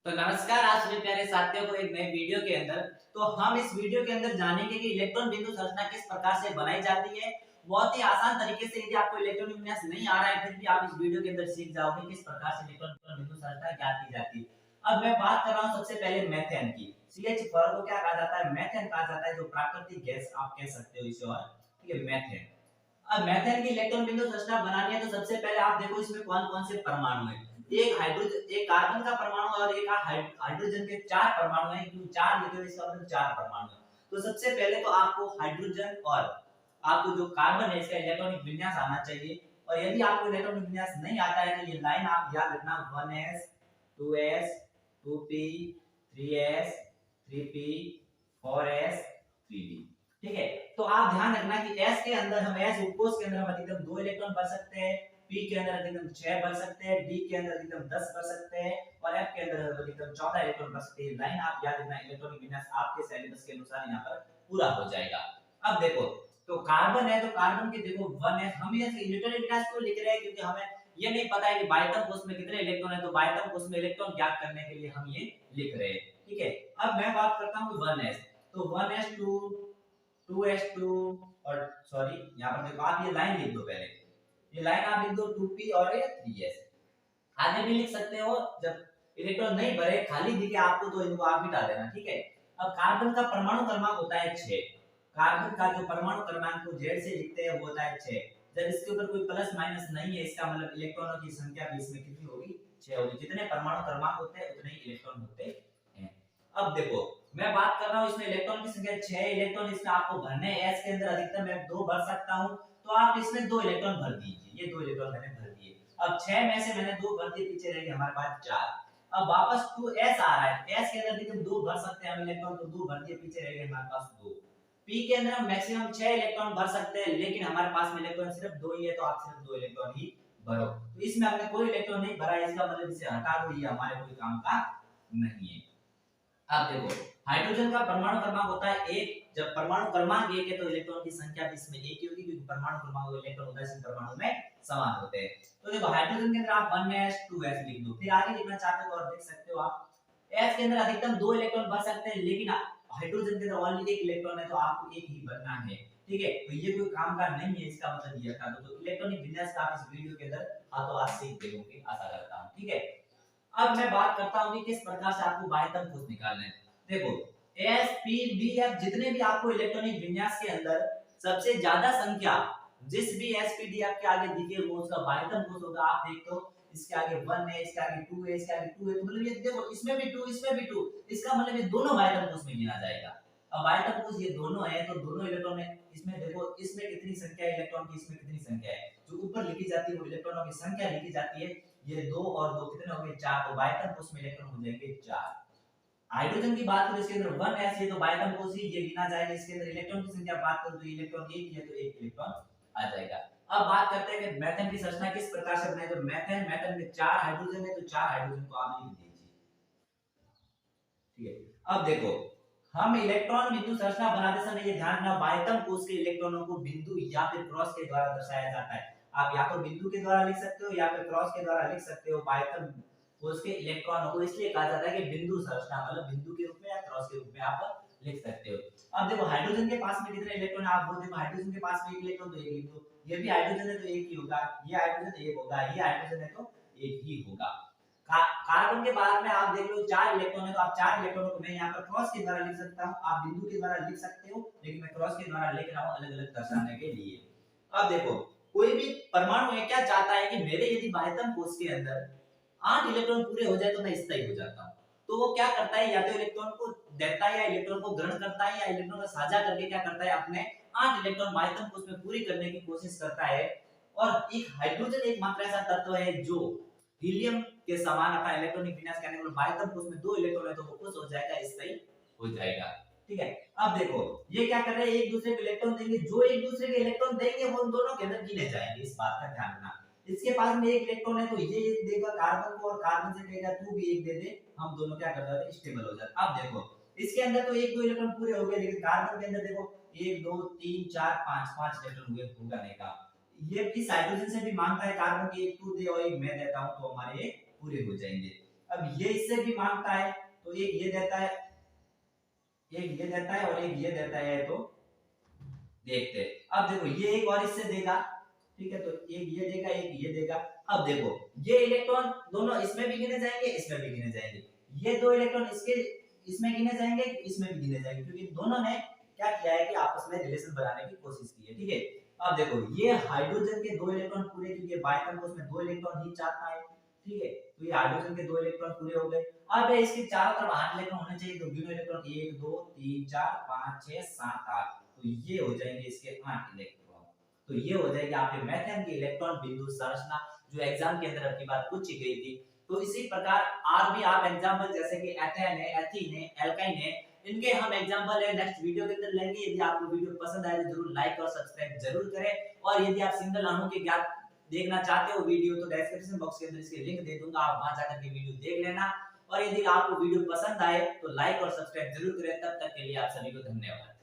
तो नमस्कार आप सभी प्यारे साथियों को एक नए वीडियो के अंदर। तो हम इस वीडियो के अंदर जानेंगे कि इलेक्ट्रॉन बिंदु संरचना किस प्रकार से बनाई जाती है। बहुत ही आसान तरीके से। यदि आपको इलेक्ट्रॉन विन्यास नहीं आ रहा है फिर भी आप इस वीडियो के अंदर सीख जाओगे किस प्रकार से इलेक्ट्रॉन बिंदु संरचना ज्ञात की जाती है। अब मैं बात कर रहा हूँ सबसे पहले मेथेन की। CH4 को क्या कहा जाता है? मेथेन कहा जाता है, जो प्राकृतिक गैस आप कह सकते हो इसे। और ठीक है, मेथेन। अब मेथेन की इलेक्ट्रॉन बिंदु संरचना बनानी है तो सबसे पहले आप देखो इसमें कौन कौन से परमाणु है। एक हाइड्रोजन, एक कार्बन का परमाणु और एक हाइड्रोजन के चार परमाणु हैं। क्यों चार लिखे हुए, इसका मतलब चार परमाणु है। तो सबसे पहले तो आपको हाइड्रोजन और आपको जो कार्बन है इसका इलेक्ट्रॉनिक विन्यास आना चाहिए। और यदि आपको इलेक्ट्रॉनिक विन्यास नहीं आता है तो ये लाइन आप याद रखना, 1s 2s 2p 3s 3p 4s 3d। ठीक है, तो आप ध्यान रखना कि s के अंदर हम s उपकोष के अंदर हम अधिकतम 2 इलेक्ट्रॉन भर सकते हैं, p के अंदर अधिकतम 6 भर सकते हैं, d के अंदर अधिकतम 10 भर सकते हैं और f के अंदर अधिकतम 14 इलेक्ट्रॉन भर सकते हैं। लाइन आप याद रखना, इलेक्ट्रॉनिक विन्यास आपके सिलेबस के अनुसार यहां पर पूरा हो जाएगा। अब देखो, तो कार्बन है तो कार्बन के देखो 1s, हम ये इलेक्ट्रॉनिक विन्यास क्यों लिख रहे हैं? क्योंकि हमें ये नहीं पता है कि बाह्यतम कोष में कितने इलेक्ट्रॉन है, तो बाह्यतम कोष में इलेक्ट्रॉन ज्ञात करने के लिए हम ये लिख रहे हैं। ठीक है, अब मैं बात करता हूं 1s। तो 1s2 2s2 और सॉरी यहाँ पर देखो, आप ये लाइन लिख दो पहले। ये लाइन आप लिख दो 2p और ये 3s। आगे भी लिख सकते हो, जब इलेक्ट्रॉन नहीं भरे खाली दिखे आपको तो इनको आप मिटा देना। ठीक है, अब कार्बन का परमाणु क्रमांक होता है 6। कार्बन का जो परमाणु क्रमांक को Z से लिखते हैं वो होता है 6। जब इसके ऊपर कोई प्लस माइनस नहीं है इसका मतलब इलेक्ट्रॉनों की संख्या भी इसमें कितनी होगी? 6 होगी। जितने परमाणु क्रमांक होते हैं उतने ही इलेक्ट्रॉन होते हैं। अब देखो, मैं बात कर रहा हूं इसमें इलेक्ट्रॉन की संख्या 6 इलेक्ट्रॉन इसमें आपको भरने हैं। s के अंदर अधिकतम मैं 2 भर सकता हूं, तो आप इसमें 2 इलेक्ट्रॉन भर दीजिए। ये 2 इलेक्ट्रॉन मैंने भर दिए। अब 6 में से मैंने 2 भर दिए, पीछे रह गए हमारे पास 4। अब वापस 2s आ रहा है, s के अंदर अधिकतम 2 भर सकते हैं हम इलेक्ट्रॉन, तो 2 भर दिए, पीछे रह गए हमारे पास 2। p के अंदर हम मैक्सिमम 6 इलेक्ट्रॉन भर सकते हैं, लेकिन हमारे पास में इलेक्ट्रॉन सिर्फ 2 ही है, तो आप सिर्फ 2 इलेक्ट्रॉन ही भरो। तो इसमें हमने कोई इलेक्ट्रॉन नहीं भरा है, इसका मतलब इसे हटा दो, ये हमारे कोई काम का नहीं है। अब देखो, हाइड्रोजन का परमाणु क्रमांक होता है 1। जब परमाणु क्रमांक 1 है तो इलेक्ट्रॉन की संख्या भी इसमें 1 ही होगी, क्योंकि परमाणु क्रमांक और इलेक्ट्रॉन उदासीन परमाणु में समान होते हैं। तो देखो, हाइड्रोजन के अंदर आप 1s 2s लिख दो। फिर आगे लिखना चाहते हो और देख सकते हो आप, s के अंदर अधिकतम 2 इलेक्ट्रॉन भर सकते हैं, लेकिन हाइड्रोजन के अंदर ओनली 1 इलेक्ट्रॉन है, तो आपको एक ही भरना है। ठीक है, तो ये कोई काम का नहीं है, इसका मतलब ये था। तो इलेक्ट्रॉनिक विन्यास का आप इस वीडियो के अंदर हाथों हाथ सीख गए आशा करता हूं। ठीक है, अब मैं बात करता हूं कि किस प्रकार से आपको बाह्यतम कोष निकालना है। देखो, s p d f जितने भी आपको इलेक्ट्रॉनिक विन्यास के अंदर सबसे ज्यादा संख्या जिस भी s p d f के आगे दिखे वो उसका बाह्यतम कोष होगा। आप देखते हो इसके आगे 1 है, इसके आगे 2 है, इसके आगे 2 है, तो मतलब ये देखो इसमें भी 2 इसमें भी 2, इसका मतलब ये दोनों बाह्यतम कोष में गिना जाएगा। अब बाह्यतम कोष ये दोनों है, तो दोनों इलेक्ट्रॉन है। इसमें देखो, इसमें कितनी संख्या है इलेक्ट्रॉन की, इसमें कितनी संख्या है, जो ऊपर लिखी जाती है वो इलेक्ट्रॉनों की संख्या लिखी जाती है। ये 2 और 2 कितने हो गए? 4। तो बाह्यतम कोष में इलेक्ट्रॉन हो जाएंगे 4। हाइड्रोजन की बात करें, इसके अंदर 1s है तो बाह्यतम कोष ही ये गिना जाएगा। इसके अंदर इलेक्ट्रॉन की संख्या बात करें तो इलेक्ट्रॉन एक ही है, तो एक इलेक्ट्रॉन आ जाएगा। अब बात करते हैं कि मेथेन की संरचना किस प्रकार से बनाए। तो मेथेन में 4 हाइड्रोजन है, तो 4 हाइड्रोजन को आप लिख दीजिए। ठीक है, अब देखो, हम इलेक्ट्रॉन बिंदु संरचना बनाते समय ये ध्यान रखना, बाह्यतम कोष के इलेक्ट्रॉनों को बिंदु या फिर क्रॉस के द्वारा दर्शाया जाता है। आप या तो बिंदु के द्वारा लिख सकते हो या फिर क्रॉस के द्वारा लिख सकते हो बाह्यतम कोष के इलेक्ट्रॉनों को। इसलिए कहा जाता है कि बिंदु संरचना, मतलब बिंदु के रूप में या क्रॉस के रूप में आप लिख सकते हो। अब देखो, हाइड्रोजन के पास में कितने इलेक्ट्रॉन है आप वो देखो। हाइड्रोजन के पास में एक इलेक्ट्रॉन, तो एक लिख दो। ये भी हाइड्रोजन है तो एक ही होगा, ये हाइड्रोजन एक होगा, ये हाइड्रोजन है तो एक ही होगा। कार्बन के बाद में आप देख लो 4 इलेक्ट्रॉन है, तो आप 4 इलेक्ट्रॉनों को मैं यहाँ पर क्रॉस के द्वारा लिख सकता हूँ, आप बिंदु के द्वारा लिख सकते हो, लेकिन मैं क्रॉस के द्वारा लिख रहा हूँ अलग अलग दर्शाने के लिए। अब देखो, कोई भी परमाणु है क्या चाहता है कि मेरे यदि बाह्यतम कोष के अंदर 8 इलेक्ट्रॉन पूरे हो जाए तो मैं स्थायी हो जाता हूँ। तो वो क्या करता है, या तो इलेक्ट्रॉन को देता है या इलेक्ट्रॉन को ग्रहण करता है, या इलेक्ट्रॉन का साझा करके क्या करता है, अपने 8 इलेक्ट्रॉन बाह्यतम कोष में पूरी करने की कोशिश करता है। और एक हाइड्रोजन एकमात्र ऐसा तत्व है जो हीलियम के समान अपना इलेक्ट्रॉनिक विन्यास करने के बाह्यतम कोष में 2 इलेक्ट्रॉन है, तो वो खुश हो जाएगा, स्थायी हो जाएगा। ठीक है, अब देखो ये क्या कर रहे हैं, एक दूसरे को इलेक्ट्रॉन देंगे, जो एक दूसरे के इलेक्ट्रॉन देंगे वो उन दोनों के अंदर गिने जाएंगे। इस बात का ध्यान रखना, इसके पास में एक इलेक्ट्रॉन है तो ये एक देगा कार्बन को, और कार्बन से कहेगा तू भी एक दे दे, हम दोनों क्या कर जाते हैं, स्टेबल हो जाते। अब देखो, इसके अंदर तो एक दो इलेक्ट्रॉन पूरे हो गए, लेकिन कार्बन के अंदर देखो 1 2 3 4 5 5 इलेक्ट्रॉन हुए, होगा नहीं का। ये इस हाइड्रोजन से भी मांगता है कार्बन की एक तू दे और एक मैं देता हूं, तो हमारे पूरे हो जाएंगे। अब ये इससे भी मांगता है, तो एक ये देता है, एक ये देता है और एक ये देता है, तो देखते हैं। अब देखो ये एक और इससे देगा, ठीक है, तो एक ये देगा एक ये देगा। अब देखो ये इलेक्ट्रॉन दोनों इसमें भी गिने जाएंगे इसमें भी गिने जाएंगे, ये दो इलेक्ट्रॉन इसके इसमें गिने जाएंगे इसमें भी गिने जाएंगे, क्योंकि दोनों ने क्या किया है कि आपस में रिलेशन बनाने की कोशिश की है, ठीक है। अब देखो ये हाइड्रोजन के दो इलेक्ट्रॉन पूरे, क्योंकि बायतम को उसमें दो इलेक्ट्रॉन ही चाहता है, ठीक है, तो ये हाइड्रोजन के दो इलेक्ट्रॉन पूरे हो गए। अब इसके चारों तरफ 8 इलेक्ट्रॉन होने चाहिए, तो गिनो इलेक्ट्रॉन 1 2 3 4 5 6 7 8, तो ये हो जाएंगे इसके 8 इलेक्ट्रॉन। तो ये हो जाएगी आपके मेथेन की इलेक्ट्रॉन बिंदु संरचना, जो एग्जाम के अंदर आपकी बात पूछी गई थी। तो इसी प्रकार और भी आप एग्जांपल जैसे कि एथेन है, एथीन है, एल्काइन है, इनके हम एग्जांपल है नेक्स्ट वीडियो के अंदर लेंगे। यदि आपको वीडियो पसंद आए तो जरूर लाइक और सब्सक्राइब जरूर करें, और यदि आप सिंगल अणु के ज्ञात देखना चाहते हो वीडियो, तो डिस्क्रिप्शन बॉक्स के अंदर इसके लिंक दे दूंगा, आप वहां जाकर के वीडियो देख लेना। और यदि आपको वीडियो पसंद आए तो लाइक और सब्सक्राइब जरूर करें। तब तक के लिए आप सभी को धन्यवाद।